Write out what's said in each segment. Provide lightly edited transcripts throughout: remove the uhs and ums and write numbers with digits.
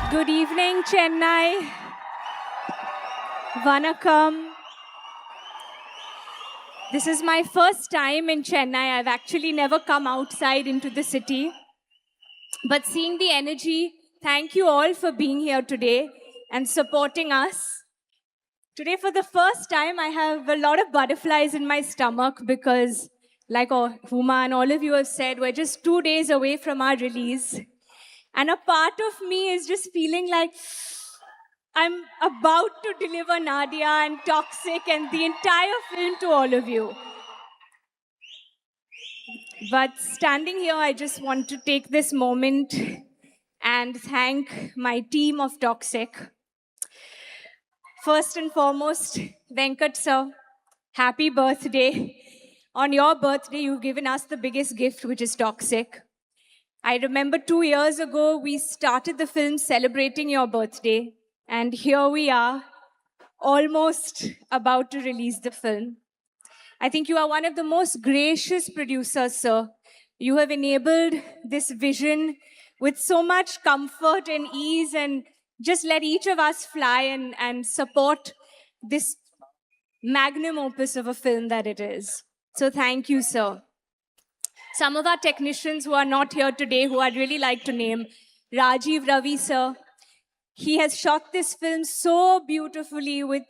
Good evening, Chennai. Vanakkam. This is my first time in Chennai. I've actually never come outside into the city. But seeing the energy, thank you all for being here today and supporting us. Today, for the first time, I have a lot of butterflies in my stomach because, like Huma and all of you have said, we're just 2 days away from our release. And a part of me is just feeling like I'm about to deliver Nadia and Toxic and the entire film to all of you. But standing here, I just want to take this moment and thank my team of Toxic. First and foremost, Venkat sir, happy birthday. On your birthday, you've given us the biggest gift, which is Toxic. I remember 2 years ago, we started the film celebrating your birthday. And here we are, almost about to release the film. I think you are one of the most gracious producers, sir. You have enabled this vision with so much comfort and ease and just let each of us fly and support this magnum opus of a film that it is. So thank you, sir. Some of our technicians who are not here today, who I'd really like to name, Rajiv Ravi, sir. He has shot this film so beautifully with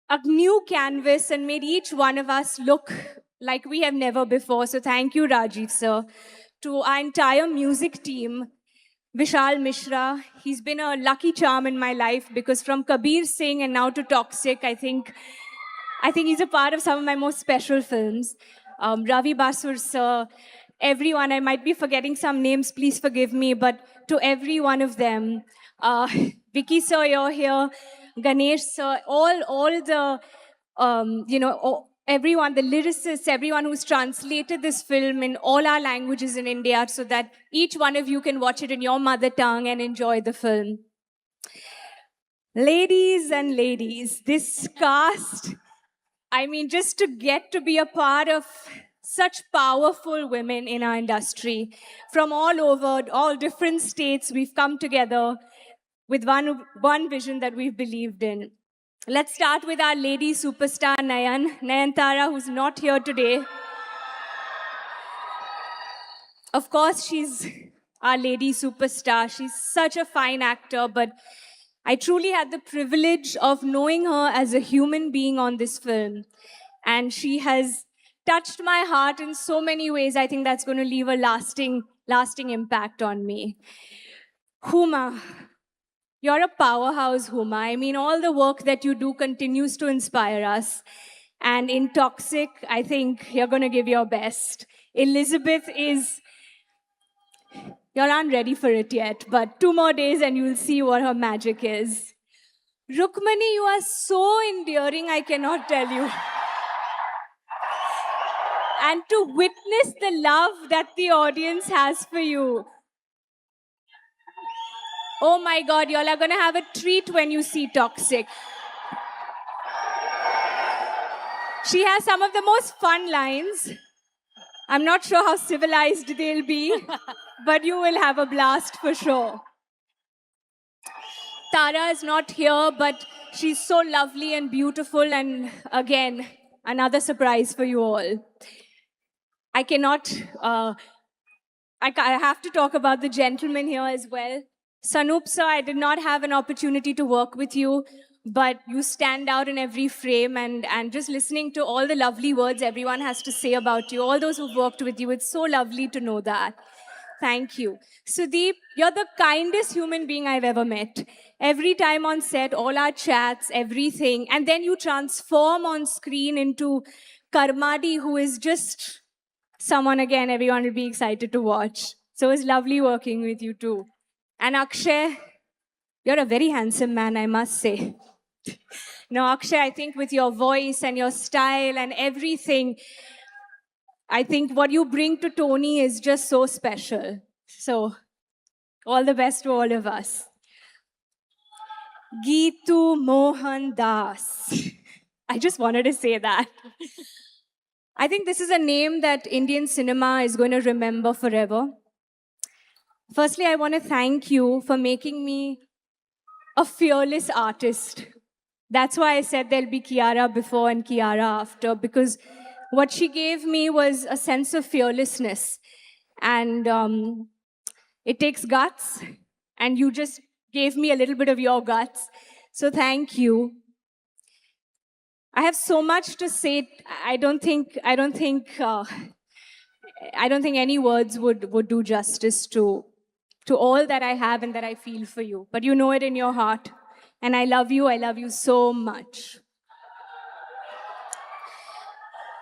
a new canvas and made each one of us look like we have never before. So thank you, Rajiv, sir. To our entire music team, Vishal Mishra, he's been a lucky charm in my life because from Kabir Singh and now to Toxic, I think he's a part of some of my most special films. Ravi Basur, sir, everyone, I might be forgetting some names, please forgive me, but to every one of them, Vicky sir, you're here, Ganesh sir, all the, everyone, the lyricists, everyone who's translated this film in all our languages in India so that each one of you can watch it in your mother tongue and enjoy the film. Ladies and ladies, this cast, I mean, just to get to be a part of such powerful women in our industry from all over, all different states, we've come together with one vision that we've believed in. Let's start with our lady superstar, Nayantara, who's not here today. Of course, she's our lady superstar. She's such a fine actor, but I truly had the privilege of knowing her as a human being on this film. And she has touched my heart in so many ways. I think that's going to leave a lasting impact on me. Huma, you're a powerhouse, Huma. I mean, all the work that you do continues to inspire us. And in Toxic, I think you're going to give your best. Elizabeth is, you aren't ready for it yet, but 2 more days and you'll see what her magic is. Rukmani, you are so endearing, I cannot tell you. And to witness the love that the audience has for you. Oh my God, y'all are going to have a treat when you see Toxic. She has some of the most fun lines. I'm not sure how civilized they'll be, but you will have a blast for sure. Tara is not here, but she's so lovely and beautiful, and again, another surprise for you all. I cannot, I have to talk about the gentleman here as well. Sanup sir, I did not have an opportunity to work with you, but you stand out in every frame, and just listening to all the lovely words everyone has to say about you, all those who've worked with you, it's so lovely to know that. Thank you. Sudeep, you're the kindest human being I've ever met. Every time on set, all our chats, everything, and then you transform on screen into Karmadi, who is just someone, again, everyone will be excited to watch. So it's lovely working with you too. And Akshay, you're a very handsome man, I must say. No, Akshay, I think with your voice and your style and everything, I think what you bring to Tony is just so special. So, all the best to all of us. Geetu Mohan Das. I just wanted to say that. I think this is a name that Indian cinema is going to remember forever. Firstly, I want to thank you for making me a fearless artist. That's why I said there'll be Kiara before and Kiara after, because what she gave me was a sense of fearlessness. And it takes guts, and you just gave me a little bit of your guts. So thank you. I have so much to say. I don't think any words would do justice to all that I have and that I feel for you. But you know it in your heart. And I love you. I love you so much.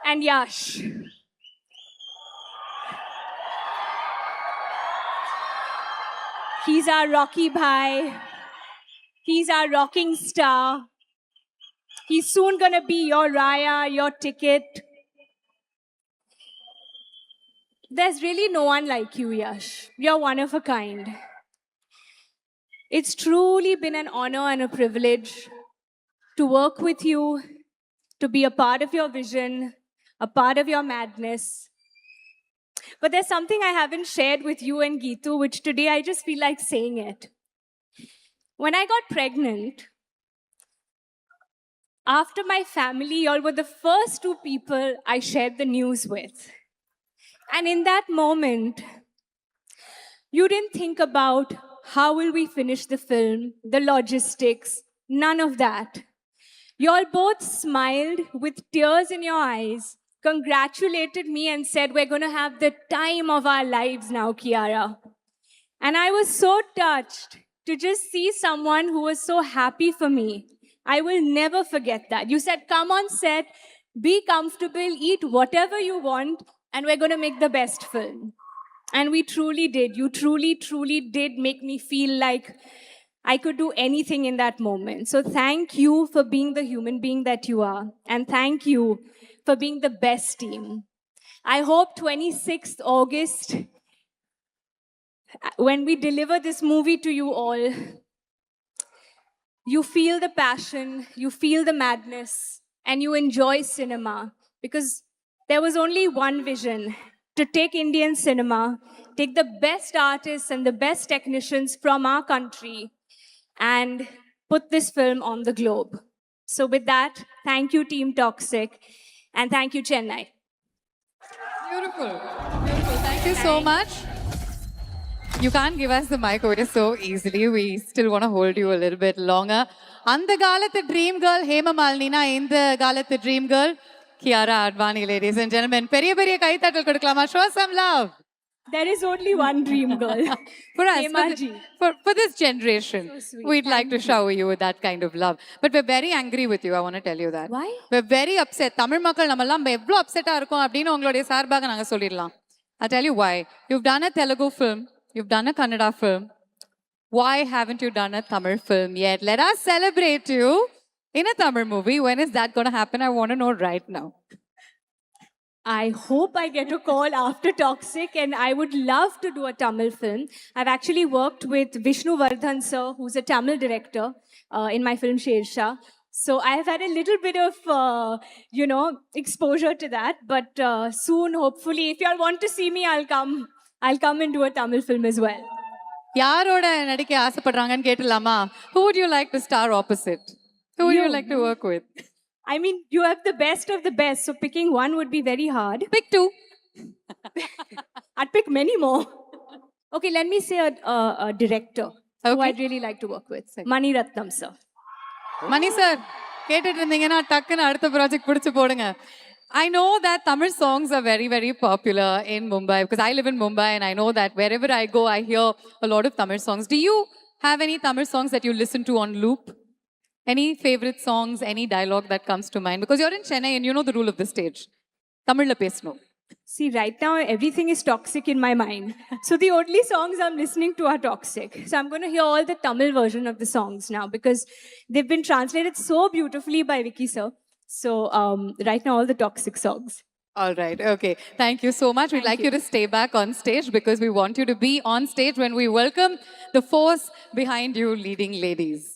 And Yash. He's our Rocky Bhai. He's our rocking star. He's soon gonna be your Raya, your ticket. There's really no one like you, Yash. You're one of a kind. It's truly been an honor and a privilege to work with you, to be a part of your vision, a part of your madness. But there's something I haven't shared with you and Geetu, which today I just feel like saying it. When I got pregnant, after my family, y'all were the first two people I shared the news with. And in that moment, you didn't think about how will we finish the film, the logistics, none of that. Y'all both smiled with tears in your eyes, congratulated me and said, we're going to have the time of our lives now, Kiara. And I was so touched to just see someone who was so happy for me. I will never forget that. You said, come on set, be comfortable, eat whatever you want, and we're going to make the best film. And we truly did. You truly, truly did make me feel like I could do anything in that moment. So thank you for being the human being that you are. And thank you for being the best team. I hope 26th August, when we deliver this movie to you all, you feel the passion, you feel the madness, and you enjoy cinema. Because there was only one vision, to take Indian cinema, take the best artists and the best technicians from our country, and put this film on the globe. So with that, thank you, Team Toxic, and thank you, Chennai. Beautiful. Beautiful. Thank you so much. You can't give us the mic away so easily. We still want to hold you a little bit longer. அந்த காலத்து dream girl ஹேம மாலினினா இந்த காலத்து dream girl Kiara Advani, ladies and gentlemen. பெரிய பெரிய கைத்தட்டல் கொடுக்கலாமா? Show some love. There is only one dream girl. For us, for this generation, So we'd like to shower you with that kind of love. But we're very angry with you, I want to tell you that. Why? We're very upset. Tamil மக்கள் நம்மெல்லாம் எவ்வளோ அப்செட்டாக இருக்கும் அப்படின்னு உங்களுடைய சார்பாக நாங்கள் சொல்லிடலாம். I'll tell you why. You've done a Telugu film. You've done a Kannada film. Why haven't you done a Tamil film yet? Let us celebrate you in a Tamil movie. When is that going to happen? I want to know right now. I hope I get a call after Toxic, and I would love to do a Tamil film. I've actually worked with Vishnu Vardhan sir, who's a Tamil director in my film Shersha. So I've had a little bit of, exposure to that. But soon, hopefully, if y'all want to see me, I'll come and do a Tamil film as well. யாரோட நடிக்க ஆசைப்படுறாங்கன்னு கேட்டலாமா? Who would you like to star opposite? Who would you like to work with? I mean, you have the best of the best, so picking one would be very hard. Pick two. I'd pick many more. Okay, let me say a director who I'd really like to work with. Mani Ratnam, sir. Mani sir, கேட்டுட்டு இருந்தீங்கன்னா டக்குன்னு அடுத்த project பிடிச்சு போடுங்க. I know that Tamil songs are very, very popular in Mumbai because I live in Mumbai and I know that wherever I go, I hear a lot of Tamil songs. Do you have any Tamil songs that you listen to on loop? Any favorite songs, any dialogue that comes to mind? Because you're in Chennai and you know the rule of the stage. Tamil la pesno. See, right now everything is toxic in my mind. So the only songs I'm listening to are toxic. So I'm going to hear all the Tamil version of the songs now because they've been translated so beautifully by Vicky sir. So right now all the toxic songs. All right. Okay. Thank you so much. We'd like you to stay back on stage because we want you to be on stage when we welcome the force behind you leading ladies.